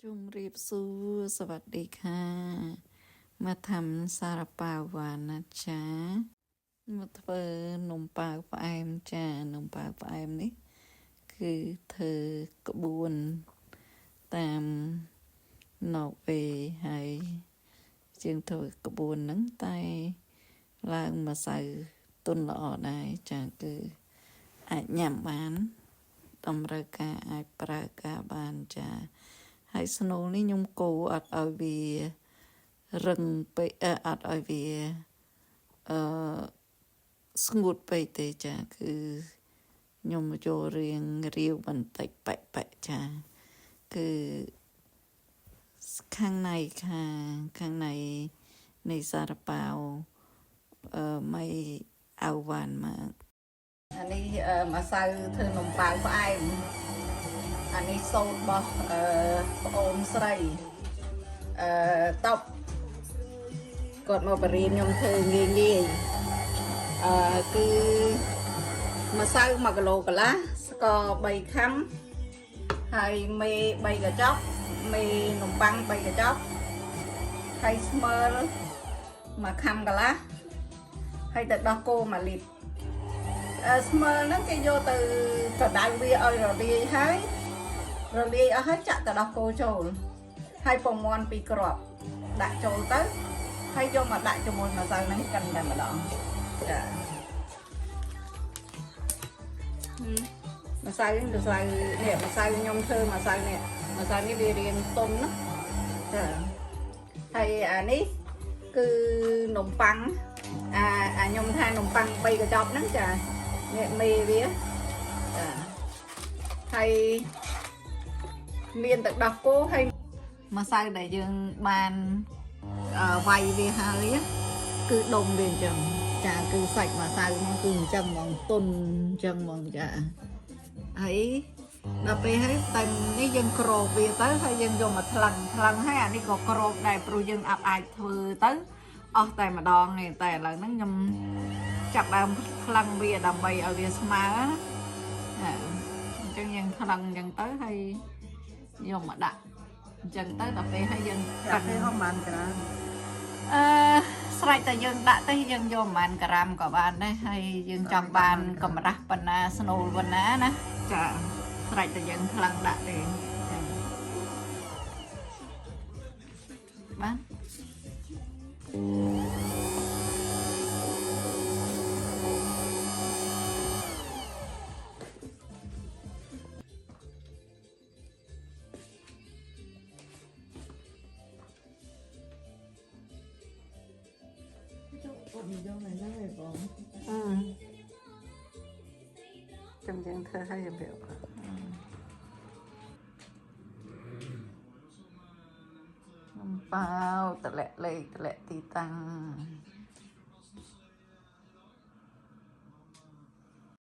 จุ่มรีบสู้สวัสดีค่ะมาทำซาลาเปาหวานนะจ๊ะมาเปิดนมปลาปลาแอมจ้านมปลาปลาแอมนี่คือเธอกระบวนตามนอกไปให้จึงเธอกระบวนนั้นไตล่างมาใส่ต้นละออได้จ้ะคืออาจยำบานตำรากาอาจปรากาบานจ้ะហើយស្នូលនេះខ្ញុំកូរអត់ឲ្យវារឹងពេកអត់ឲ្យវាអឺស្ងួតពេកទេចាគឺខ្ញុំចូលរៀងរាវបន្តិចបែកចាគឺខាងในនៃសារប៉ាវไม่เอาหวานมากอันนี้ម្សៅធ្វើនំប៉ាវផ្អែមอันนี้สูตรរបស់ប្អូនស្រីតបគាត់មកបរៀនខ្ញុំធ្វើងាយគឺម្សៅ1គីឡូកន្លះស្ករ3ខាំហើយមេ3កញ្ចប់មេនំប៉័ង3កញ្ចប់ហើយស្មើ1ខាំកន្លះហើយទឹកដោះគោ1លីត្រស្មើហ្នឹងគេយកទៅកដៅវាឲ្យរលាយហើយរលាយអស់ហើយចាក់ទឹកដោះគោចូលហើយពងមាន់2គ្រាប់ដាក់ចូលទៅហើយយកមកដាក់ជាមួយម្សៅហ្នឹងកិនតែម្ដងចាម្សៅនេះម្សៅខ្ញុំធ្វើម្សៅនេះវារៀងទុំណាចាហើយអានេះគឺនំប៉័ងខ្ញុំថានំប៉័ង3កញ្ចប់ហ្នឹងចានេះមេវាចាហើយមានទឹកដោះគោហើយម្សៅដែលយើងបានវាយវាហើយគឺដុំវាអញ្ចឹងចាគឺសាច់ម្សៅហ្នឹងគឺអញ្ចឹងហ្មងទុនអញ្ចឹងហ្មងចាហើយដល់ពេលហើយតែនេះយើងក្របវាទៅហើយយើងយកមកថ្លឹងហើយអានេះក៏ក្របដែរព្រោះយើងអាចធ្វើទៅអស់តែម្ដងទេតែឥឡូវហ្នឹងខ្ញុំចាប់ដើមថ្លឹងវាដើម្បីឲ្យវាស្មើណាអញ្ចឹងយើងថ្លឹងអញ្ចឹងទៅហើយយកមកដាក់អញ្ចឹងទៅដល់ពេលហើយយើងកាត់ឲ្យបានក្រាមស្រេចតែយើងដាក់ទៅយើងយកប្រហែលក្រាមក៏បានដែរហើយយើងចង់បានកម្រាស់ប៉ុណ្ណាស្នូលប៉ុណ្ណាណាចាស្រេចតែយើងថ្លឹងដាក់ទេបានយកមកណាបងចាំយើងធ្វើឲ្យរបៀបប៉ាវតលាក់លេខតលាក់ទីតាំង